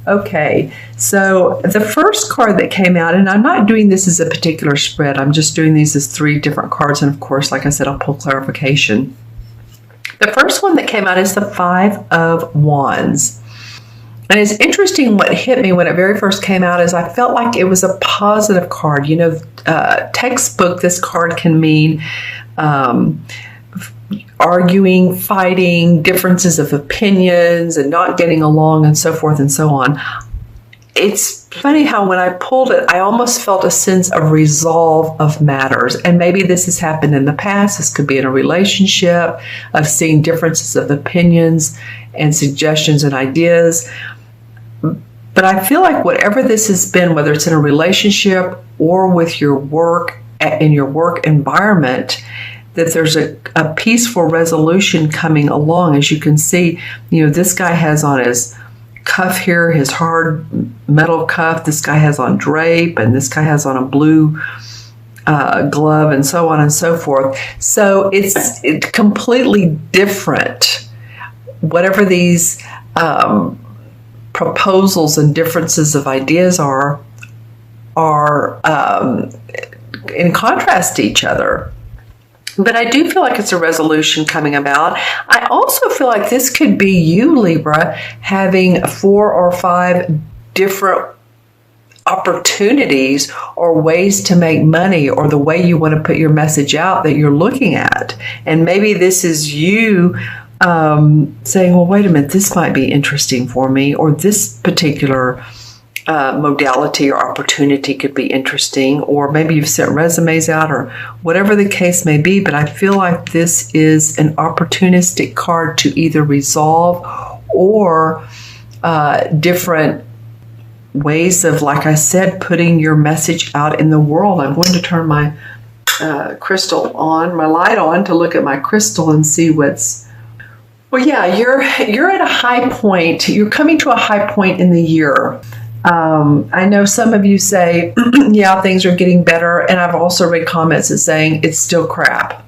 Okay, so the first card that came out, and I'm not doing this as a particular spread, I'm just doing these as 3 different cards, and of course, like I said, I'll pull clarification. The first one that came out is the 5 of Wands. And it's interesting, what hit me when it very first came out is I felt like it was a positive card. You know, textbook, this card can mean arguing, fighting, differences of opinions, and not getting along, and so forth and so on. It's funny how when I pulled it, I almost felt a sense of resolve of matters. And maybe this has happened in the past. This could be in a relationship, of seeing differences of opinions and suggestions and ideas. But I feel like whatever this has been, whether it's in a relationship or with your work, in your work environment, that there's a peaceful resolution coming along. As you can see, you know, this guy has on his cuff here, his hard metal cuff. This guy has on drape, and this guy has on a blue glove, and so on and so forth. So it's completely different. Whatever these proposals and differences of ideas are in contrast to each other. But I do feel like it's a resolution coming about. I also feel like this could be you, Libra, having 4 or 5 different opportunities or ways to make money, or the way you want to put your message out that you're looking at. And maybe this is you saying, well, wait a minute, this might be interesting for me, or this particular modality or opportunity could be interesting, or maybe you've sent resumes out, or whatever the case may be. But I feel like this is an opportunistic card to either resolve or different ways of, like I said, putting your message out in the world. I'm going to turn my crystal on, my light on, to look at my crystal and see what's. Well, yeah, you're at a high point. You're coming to a high point in the year. I know some of you say, yeah, things are getting better. And I've also read comments that saying it's still crap.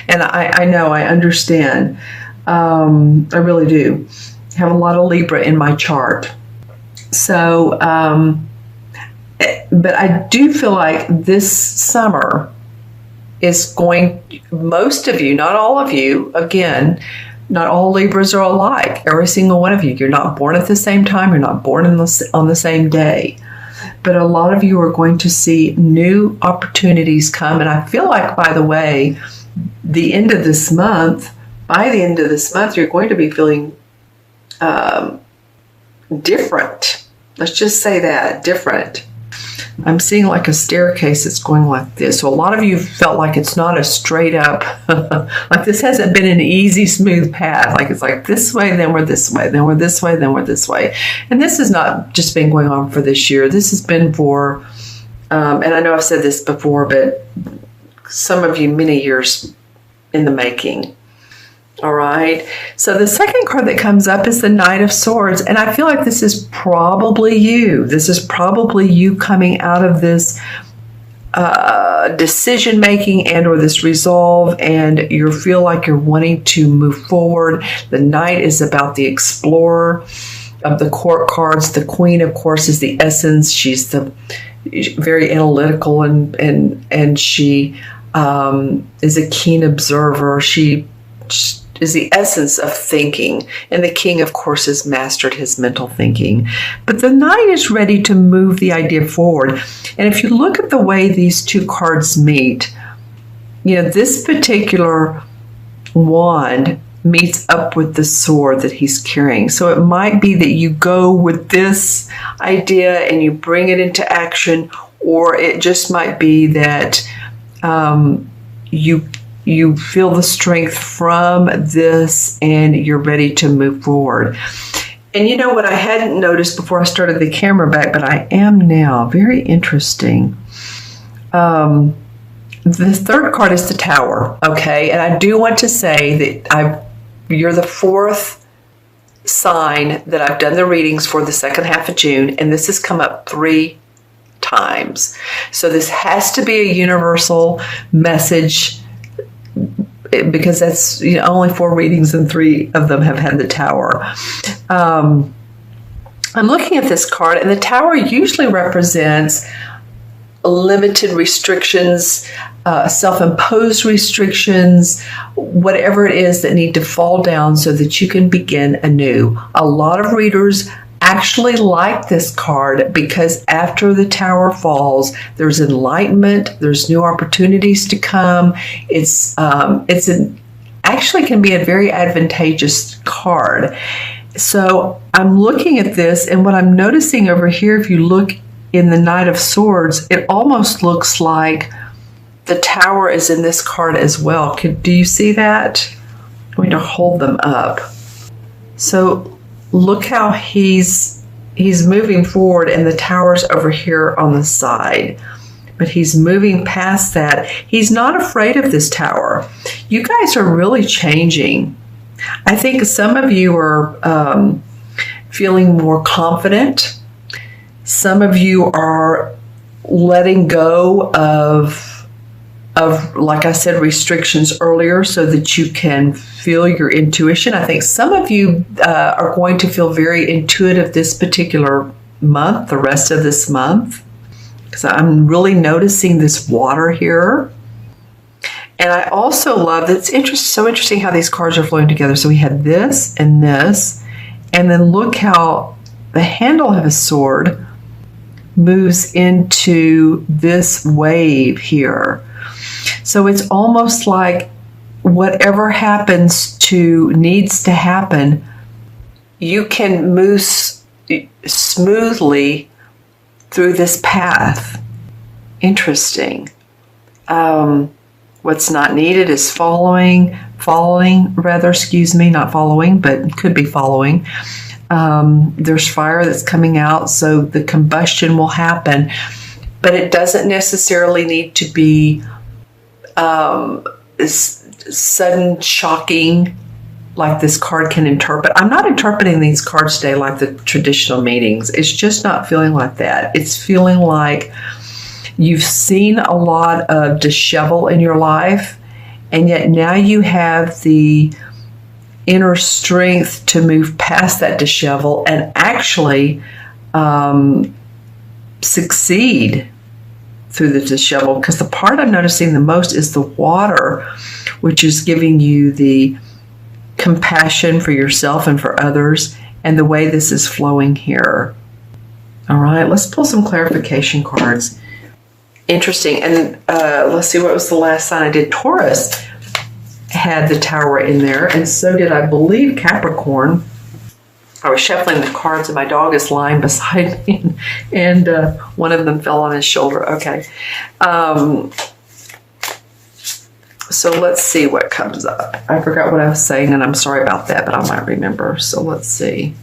And I know, I understand. I really do. I have a lot of Libra in my chart. So, but I do feel like this summer is most of you, not all of you, again, not all Libras are alike. Every single one of you. You're not born at the same time. You're not born on the same day. But a lot of you are going to see new opportunities come. And I feel like, by the way, by the end of this month, you're going to be feeling different. Let's just say that, different. I'm seeing like a staircase that's going like this. So a lot of you felt like it's not a straight up, like this hasn't been an easy, smooth path. Like it's like this way, then we're this way, then we're this way, then we're this way. And this has not just been going on for this year. This has been for, and I know I've said this before, but some of you many years in the making. All right. So the second card that comes up is the Knight of Swords. And I feel like this is probably you. This is probably you coming out of this decision making and or this resolve, and you feel like you're wanting to move forward. The Knight is about the explorer of the court cards. The Queen, of course, is the essence. She's the very analytical, and she is a keen observer. She is the essence of thinking. And the King, of course, has mastered his mental thinking. But the Knight is ready to move the idea forward. And if you look at the way these two cards meet, you know, this particular wand meets up with the sword that he's carrying. So it might be that you go with this idea and you bring it into action, or it just might be that you feel the strength from this and you're ready to move forward. And you know what I hadn't noticed before I started the camera back, but I am now. Very interesting. The third card is the Tower, okay? And I do want to say that you're the fourth sign that I've done the readings for the second half of June, and this has come up 3 times. So this has to be a universal message, because that's, you know, only 4 readings and 3 of them have had the Tower. I'm looking at this card, and the Tower usually represents limited restrictions, self-imposed restrictions, whatever it is that need to fall down so that you can begin anew. A lot of readers actually like this card because after the Tower falls, there's enlightenment, there's new opportunities to come. Actually can be a very advantageous card. So I'm looking at this, and what I'm noticing over here, if you look in the Knight of Swords, it almost looks like the Tower is in this card as well. Do you see that? I'm going to hold them up. So look how he's moving forward, and the Tower's over here on the side. But he's moving past that. He's not afraid of this Tower. You guys are really changing. I think some of you are feeling more confident. Some of you are letting go of, like I said, restrictions earlier so that you can feel your intuition. I think some of you are going to feel very intuitive this particular month, the rest of this month, because I'm really noticing this water here. And I also love that it's so interesting how these cards are flowing together. So we had this, and then look how the handle of a sword moves into this wave here. So it's almost like whatever needs to happen, you can move smoothly through this path. Interesting. What's not needed is following, not following, but could be following. There's fire that's coming out, so the combustion will happen, but it doesn't necessarily need to be sudden, shocking, like this card can interpret. I'm not interpreting these cards today like the traditional meanings. It's just not feeling like that. It's feeling like you've seen a lot of dishevel in your life, and yet now you have the inner strength to move past that dishevel and actually succeed through the dishevel. Because the part I'm noticing the most is the water, which is giving you the compassion for yourself and for others, and the way this is flowing here. All right, let's pull some clarification cards. Interesting. And let's see, what was the last sign I did? Taurus had the Tower in there, and so did, I believe, Capricorn. I was shuffling the cards, and my dog is lying beside me, and one of them fell on his shoulder. Okay. So let's see what comes up. I forgot what I was saying, and I'm sorry about that, but I might remember. So let's see.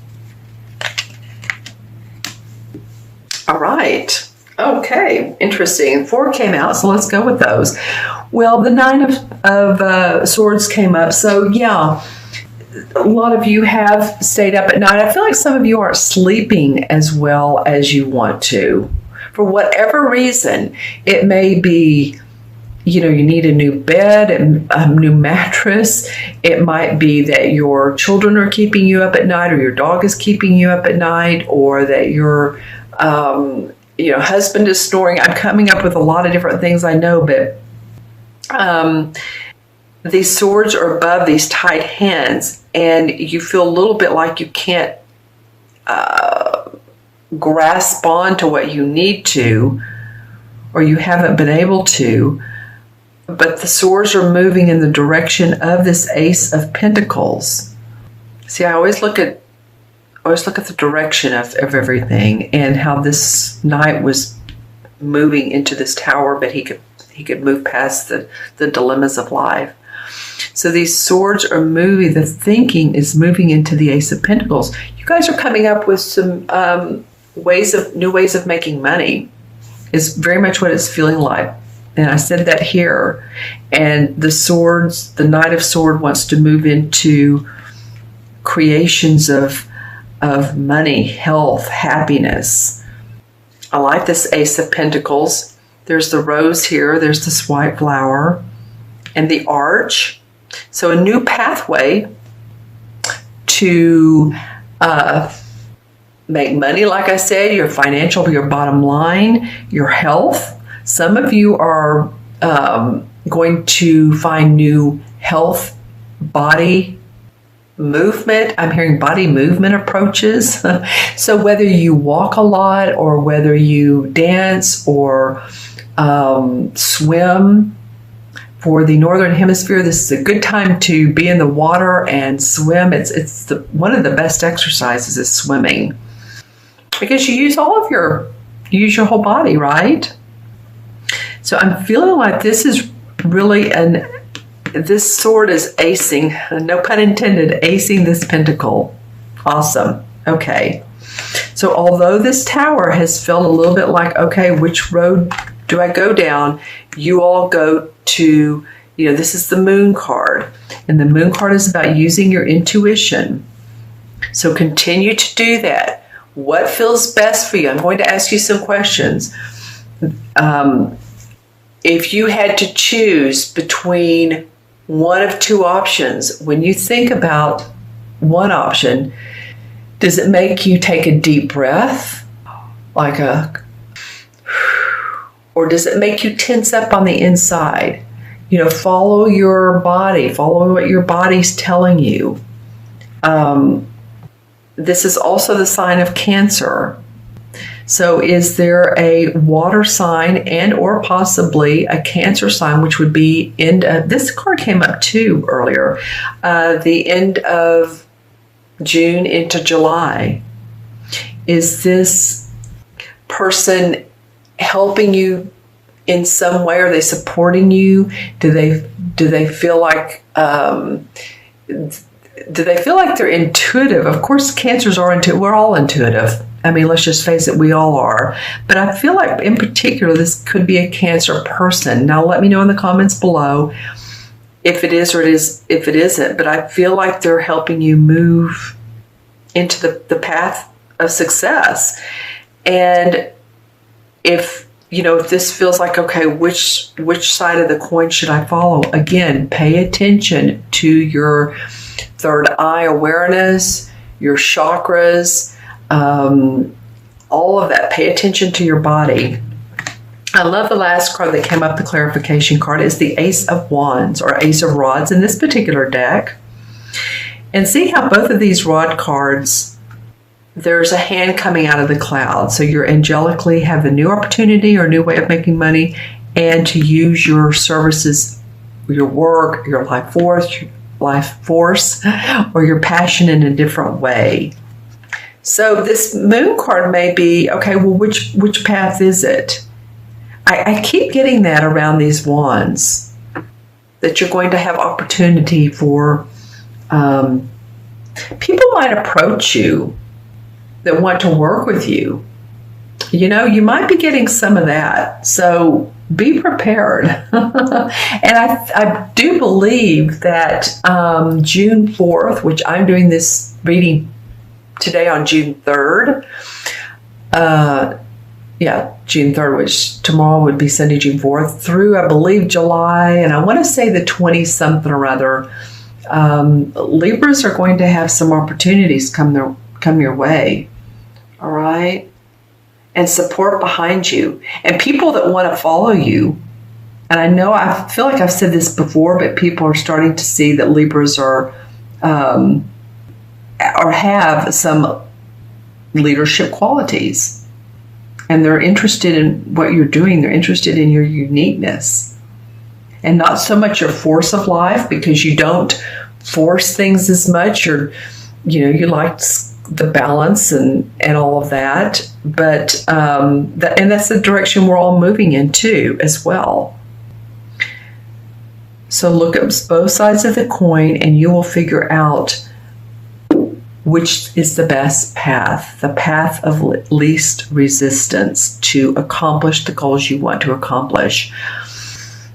All right. Okay, interesting. 4 came out, so let's go with those. Well, the 9 of Swords came up. So yeah, a lot of you have stayed up at night. I feel like some of you aren't sleeping as well as you want to. For whatever reason, it may be, you need a new bed, a new mattress. It might be that your children are keeping you up at night, or your dog is keeping you up at night, or that your husband is snoring. I'm coming up with a lot of different things, I know, but these swords are above these tight hands, and you feel a little bit like you can't grasp on to what you need to, or you haven't been able to, but the swords are moving in the direction of this Ace of Pentacles. See, I always look at the direction of everything, and how this knight was moving into this Tower, but he could move past the dilemmas of life. So these swords are moving, the thinking is moving into the Ace of Pentacles. You guys are coming up with some new ways of making money, is very much what it's feeling like. And I said that here. And the Knight of Swords wants to move into creations of money, health, happiness. I like this Ace of Pentacles. There's the rose here. There's this white flower and the arch. So a new pathway to make money, like I said, your financial, your bottom line, your health. Some of you are going to find new health, body movement. I'm hearing body movement approaches. So whether you walk a lot or whether you dance or swim, for the Northern Hemisphere, this is a good time to be in the water and swim. It's one of the best exercises is swimming, because you use your whole body, right? So I'm feeling like this is really this sword is acing, no pun intended, acing this pentacle. Awesome. Okay. So although this tower has felt a little bit like, okay, which road do I go down? You all go to, this is the moon card. And the moon card is about using your intuition. So continue to do that. What feels best for you? I'm going to ask you some questions. If you had to choose between one of two options, when you think about one option, does it make you take a deep breath, or does it make you tense up on the inside? Follow your body, follow what your body's telling you. This is also the sign of Cancer. So is there a water sign and or possibly a Cancer sign, which would be this card came up too earlier, the end of June into July. Is this person helping you in some way? Are they supporting you? Do they feel like they're intuitive? Of course, Cancers are intuitive. We're all intuitive. I mean, let's just face it, we all are. But I feel like in particular, this could be a Cancer person. Now, let me know in the comments below if it is or if it isn't. But I feel like they're helping you move into the path of success. And if this feels like, okay, which side of the coin should I follow? Again, pay attention to your third eye awareness, your chakras, all of that. Pay attention to your body. I love the last card that came up, the clarification card, is the Ace of Wands or Ace of Rods in this particular deck. And see how both of these rod cards, there's a hand coming out of the cloud. So you're angelically have a new opportunity or a new way of making money, and to use your services, your work, your life force, or your passion in a different way. So this moon card may be, okay, well, which path is it? I keep getting that around these wands, that you're going to have opportunity for, people might approach you that want to work with you. You might be getting some of that. So be prepared. And I do believe that June 4th, which I'm doing this reading today on June 3rd. June 3rd, which tomorrow would be Sunday, June 4th, through, I believe, July, and I want to say the 20-something or other. Libras are going to have some opportunities come your way. All right? And support behind you. And people that want to follow you. And I feel like I've said this before, but people are starting to see that Libras are or have some leadership qualities. And they're interested in what you're doing. They're interested in your uniqueness. And not so much your force of life, because you don't force things as much, or you like the balance and all of that. But and that's the direction we're all moving into as well. So look at both sides of the coin, and you will figure out which is the best path, the path of least resistance to accomplish the goals you want to accomplish.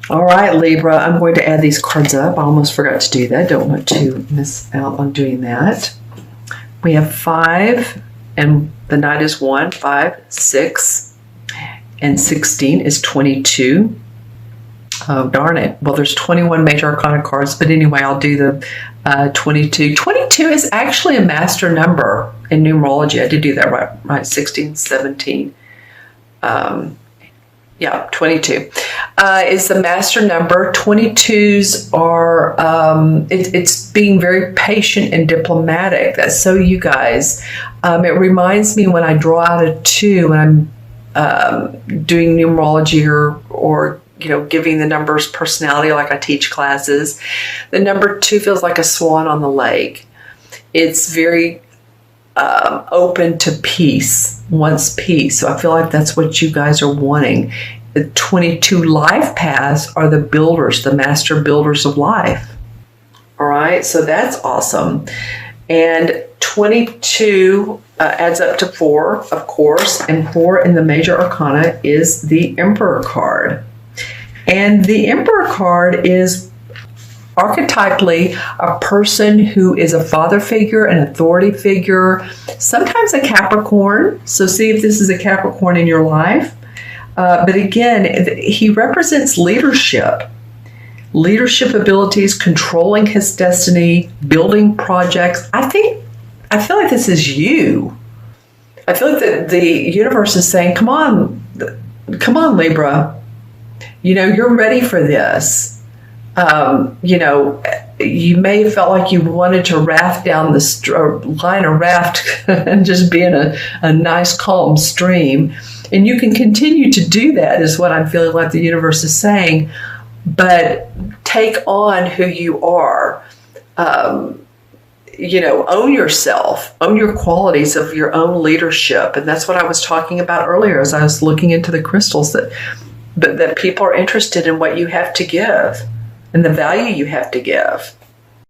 All right, Libra, I'm going to add these cards up. I almost forgot to do that. Don't want to miss out on doing that. We have 5, and the Knight is 1, 5, 6, and 16 is 22. Oh, darn it. Well, there's 21 major arcana cards, but anyway, I'll do the 22. 22 is actually a master number. in numerology. I did do that right, 16, 17. 22 is the master number. 22s are, it's being very patient and diplomatic. That's so you guys. It reminds me when I draw out a 2, when I'm doing numerology or giving the numbers personality, like I teach classes. The number 2 feels like a swan on the lake. It's very open to peace, wants peace. So I feel like that's what you guys are wanting. The 22 life paths are the builders, the master builders of life. All right, so that's awesome. And 22 adds up to 4, of course, and 4 in the major arcana is the Emperor card. And the Emperor card is archetypally a person who is a father figure, an authority figure, sometimes a Capricorn. So see if this is a Capricorn in your life. But again, he represents leadership abilities, controlling his destiny, building projects. I feel like this is you. I feel like the universe is saying, come on, Libra. You're ready for this. You may have felt like you wanted to raft down line a raft and just be in a nice, calm stream. And you can continue to do that, is what I'm feeling like the universe is saying. But take on who you are. Own yourself, own your qualities of your own leadership. And that's what I was talking about earlier as I was looking into the crystals, that people are interested in what you have to give and the value you have to give.